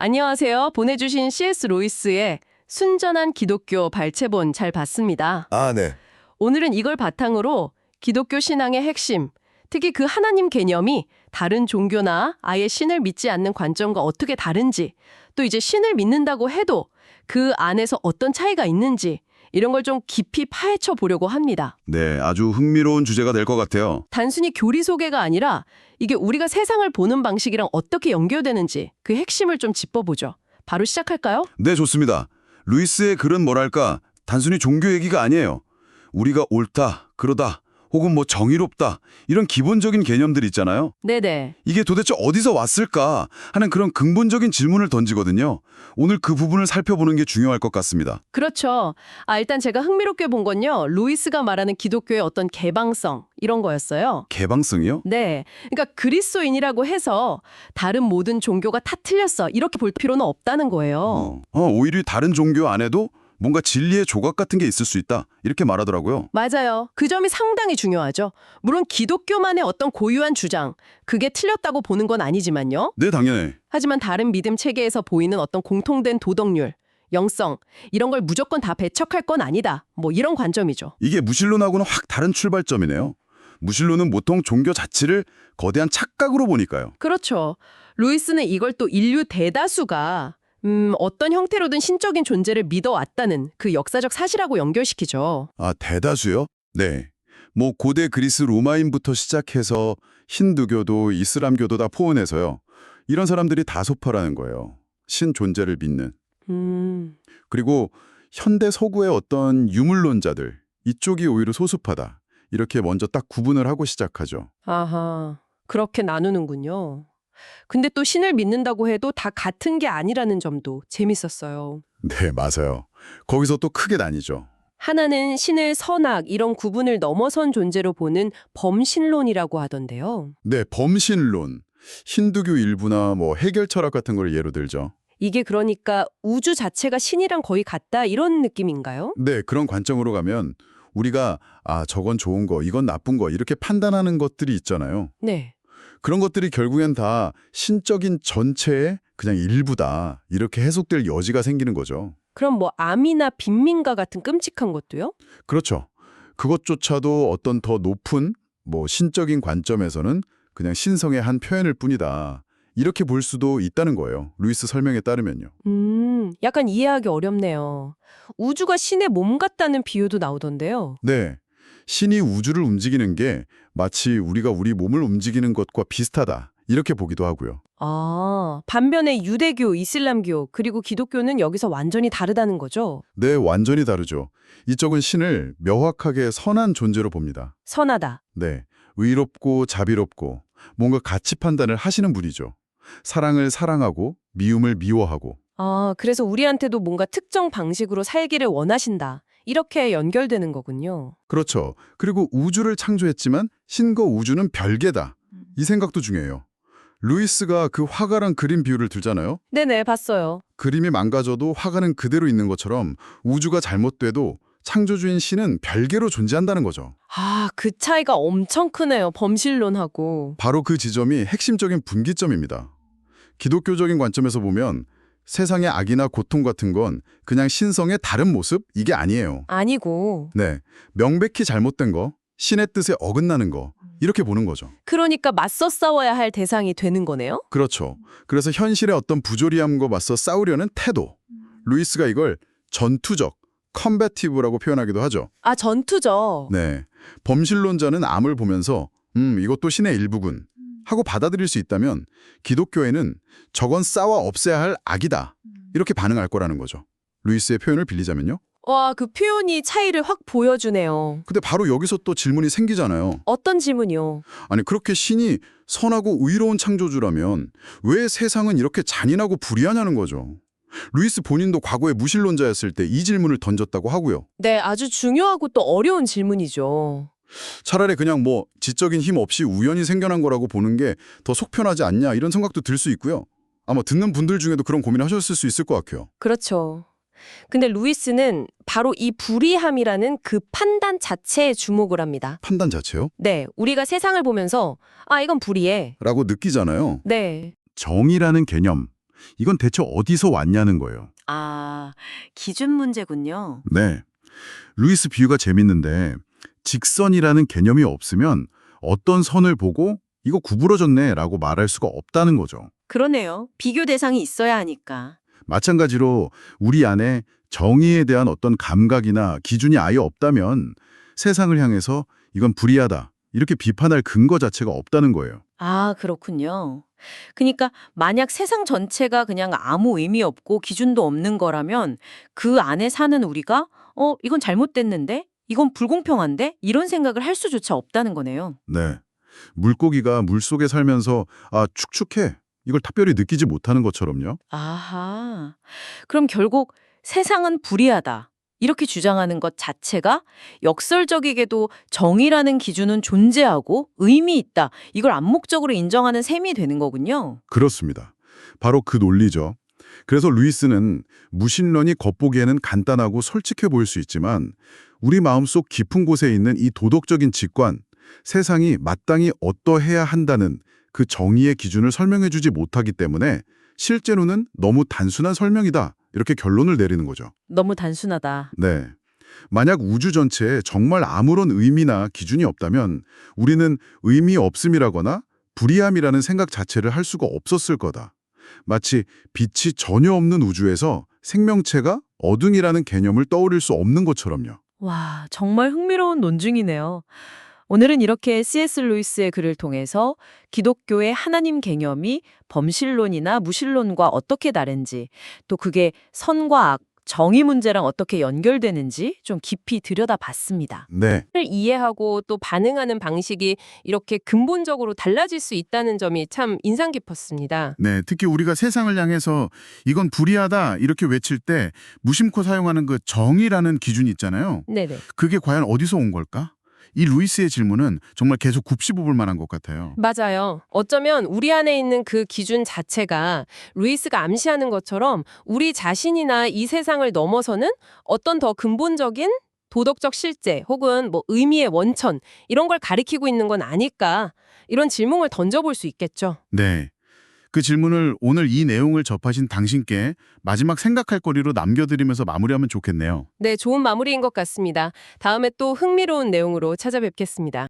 안녕하세요. 보내주신 C.S. 로이스의 순전한 기독교 발췌본 잘 봤습니다. 아, 네. 오늘은 이걸 바탕으로 기독교 신앙의 핵심, 특히 그 하나님 개념이 다른 종교나 아예 신을 믿지 않는 관점과 어떻게 다른지, 또 이제 신을 믿는다고 해도 그 안에서 어떤 차이가 있는지 이런 걸 좀 깊이 파헤쳐 보려고 합니다. 네, 아주 흥미로운 주제가 될 것 같아요. 단순히 교리 소개가 아니라 이게 우리가 세상을 보는 방식이랑 어떻게 연결되는지 그 핵심을 좀 짚어보죠. 바로 시작할까요? 네, 좋습니다. 루이스의 글은 뭐랄까, 단순히 종교 얘기가 아니에요. 우리가 옳다, 그러다, 혹은 뭐 정의롭다, 이런 기본적인 개념들 있잖아요. 네네. 이게 도대체 어디서 왔을까 하는 그런 근본적인 질문을 던지거든요. 오늘 그 부분을 살펴보는 게 중요할 것 같습니다. 그렇죠. 일단 제가 흥미롭게 본 건요. 루이스가 말하는 기독교의 어떤 개방성 이런 거였어요. 개방성이요? 네. 그러니까 그리스도인이라고 해서 다른 모든 종교가 다 틀렸어. 이렇게 볼 필요는 없다는 거예요. 오히려 다른 종교 안에도 뭔가 진리의 조각 같은 게 있을 수 있다. 이렇게 말하더라고요. 맞아요. 그 점이 상당히 중요하죠. 물론 기독교만의 어떤 고유한 주장, 그게 틀렸다고 보는 건 아니지만요. 네, 당연히. 하지만 다른 믿음 체계에서 보이는 어떤 공통된 도덕률, 영성, 이런 걸 무조건 다 배척할 건 아니다. 뭐 이런 관점이죠. 이게 무신론하고는 확 다른 출발점이네요. 무신론은 보통 종교 자체를 거대한 착각으로 보니까요. 그렇죠. 루이스는 이걸 또 인류 대다수가 어떤 형태로든 신적인 존재를 믿어왔다는 그 역사적 사실하고 연결시키죠. 아, 대다수요? 네. 뭐 고대 그리스 로마인부터 시작해서 힌두교도 이슬람교도 다 포함해서요. 이런 사람들이 다소파라는 거예요. 신 존재를 믿는. 그리고 현대 서구의 어떤 유물론자들, 이쪽이 오히려 소수파다. 이렇게 먼저 딱 구분을 하고 시작하죠. 아하, 그렇게 나누는군요. 근데 또 신을 믿는다고 해도 다 같은 게 아니라는 점도 재밌었어요. 네, 맞아요. 거기서 또 크게 나뉘죠. 하나는 신을 선악 이런 구분을 넘어선 존재로 보는 범신론이라고 하던데요. 네, 범신론. 힌두교 일부나 뭐 해결 철학 같은 걸 예로 들죠. 이게 그러니까 우주 자체가 신이랑 거의 같다 이런 느낌인가요? 네, 그런 관점으로 가면 우리가 저건 좋은 거, 이건 나쁜 거 이렇게 판단하는 것들이 있잖아요. 네. 그런 것들이 결국엔 다 신적인 전체의 그냥 일부다. 이렇게 해석될 여지가 생기는 거죠. 그럼 뭐 암이나 빈민가 같은 끔찍한 것도요? 그렇죠. 그것조차도 어떤 더 높은 뭐 신적인 관점에서는 그냥 신성의 한 표현일 뿐이다. 이렇게 볼 수도 있다는 거예요. 루이스 설명에 따르면요. 약간 이해하기 어렵네요. 우주가 신의 몸 같다는 비유도 나오던데요. 네. 신이 우주를 움직이는 게 마치 우리가 우리 몸을 움직이는 것과 비슷하다. 이렇게 보기도 하고요. 반면에 유대교, 이슬람교, 그리고 기독교는 여기서 완전히 다르다는 거죠? 네, 완전히 다르죠. 이쪽은 신을 명확하게 선한 존재로 봅니다. 선하다. 네, 의롭고 자비롭고 뭔가 가치 판단을 하시는 분이죠. 사랑을 사랑하고 미움을 미워하고. 그래서 우리한테도 뭔가 특정 방식으로 살기를 원하신다. 이렇게 연결되는 거군요. 그렇죠. 그리고 우주를 창조했지만 신과 우주는 별개다. 이 생각도 중요해요. 루이스가 그 화가랑 그림 비유를 들잖아요. 네네, 봤어요. 그림이 망가져도 화가는 그대로 있는 것처럼 우주가 잘못돼도 창조주인 신은 별개로 존재한다는 거죠. 그 차이가 엄청 크네요. 범신론하고. 바로 그 지점이 핵심적인 분기점입니다. 기독교적인 관점에서 보면 세상의 악이나 고통 같은 건 그냥 신성의 다른 모습? 이게 아니에요. 아니고. 네, 명백히 잘못된 거, 신의 뜻에 어긋나는 거 이렇게 보는 거죠. 그러니까 맞서 싸워야 할 대상이 되는 거네요? 그렇죠. 그래서 현실의 어떤 부조리함과 맞서 싸우려는 태도. 루이스가 이걸 전투적, 컴배티브라고 표현하기도 하죠. 전투죠. 네, 범신론자는 암을 보면서 이것도 신의 일부군 하고 받아들일 수 있다면 기독교에는 저건 싸워 없애야 할 악이다. 이렇게 반응할 거라는 거죠. 루이스의 표현을 빌리자면요. 와, 그 표현이 차이를 확 보여주네요. 근데 바로 여기서 또 질문이 생기잖아요. 어떤 질문이요? 아니 그렇게 신이 선하고 의로운 창조주라면 왜 세상은 이렇게 잔인하고 불의하냐는 거죠. 루이스 본인도 과거에 무신론자였을 때 이 질문을 던졌다고 하고요. 네, 아주 중요하고 또 어려운 질문이죠. 차라리 그냥 뭐 지적인 힘 없이 우연히 생겨난 거라고 보는 게 더 속편하지 않냐 이런 생각도 들 수 있고요. 아마 듣는 분들 중에도 그런 고민하셨을 수 있을 것 같아요. 그렇죠. 근데 루이스는 바로 이 불의함이라는 그 판단 자체에 주목을 합니다. 판단 자체요? 네, 우리가 세상을 보면서 이건 불의해. 라고 느끼잖아요. 네, 정의라는 개념, 이건 대체 어디서 왔냐는 거예요. 아, 기준 문제군요. 네. 루이스 비유가 재밌는데 직선이라는 개념이 없으면 어떤 선을 보고 이거 구부러졌네 라고 말할 수가 없다는 거죠. 그러네요. 비교 대상이 있어야 하니까. 마찬가지로 우리 안에 정의에 대한 어떤 감각이나 기준이 아예 없다면 세상을 향해서 이건 불의하다 이렇게 비판할 근거 자체가 없다는 거예요. 아, 그렇군요. 그러니까 만약 세상 전체가 그냥 아무 의미 없고 기준도 없는 거라면 그 안에 사는 우리가 이건 잘못됐는데? 이건 불공평한데? 이런 생각을 할 수조차 없다는 거네요. 네. 물고기가 물속에 살면서 축축해. 이걸 특별히 느끼지 못하는 것처럼요. 아하. 그럼 결국 세상은 불의하다. 이렇게 주장하는 것 자체가 역설적이게도 정의라는 기준은 존재하고 의미 있다. 이걸 암묵적으로 인정하는 셈이 되는 거군요. 그렇습니다. 바로 그 논리죠. 그래서 루이스는 무신론이 겉보기에는 간단하고 솔직해 보일 수 있지만 우리 마음속 깊은 곳에 있는 이 도덕적인 직관, 세상이 마땅히 어떠해야 한다는 그 정의의 기준을 설명해 주지 못하기 때문에 실제로는 너무 단순한 설명이다. 이렇게 결론을 내리는 거죠. 너무 단순하다. 네. 만약 우주 전체에 정말 아무런 의미나 기준이 없다면 우리는 의미 없음이라거나 불의함이라는 생각 자체를 할 수가 없었을 거다. 마치 빛이 전혀 없는 우주에서 생명체가 어둠이라는 개념을 떠올릴 수 없는 것처럼요. 와, 정말 흥미로운 논증이네요. 오늘은 이렇게 C.S. 루이스의 글을 통해서 기독교의 하나님 개념이 범신론이나 무신론과 어떻게 다른지, 또 그게 선과 악, 정의 문제랑 어떻게 연결되는지 좀 깊이 들여다봤습니다. 네. 를 이해하고 또 반응하는 방식이 이렇게 근본적으로 달라질 수 있다는 점이 참 인상 깊었습니다. 네, 특히 우리가 세상을 향해서 이건 불의하다 이렇게 외칠 때 무심코 사용하는 그 정의라는 기준이 있잖아요. 네네. 그게 과연 어디서 온 걸까? 이 루이스의 질문은 정말 계속 곱씹어볼 만한 것 같아요. 맞아요. 어쩌면 우리 안에 있는 그 기준 자체가 루이스가 암시하는 것처럼 우리 자신이나 이 세상을 넘어서는 어떤 더 근본적인 도덕적 실제 혹은 뭐 의미의 원천 이런 걸 가리키고 있는 건 아닐까 이런 질문을 던져볼 수 있겠죠. 네. 그 질문을 오늘 이 내용을 접하신 당신께 마지막 생각할 거리로 남겨드리면서 마무리하면 좋겠네요. 네, 좋은 마무리인 것 같습니다. 다음에 또 흥미로운 내용으로 찾아뵙겠습니다.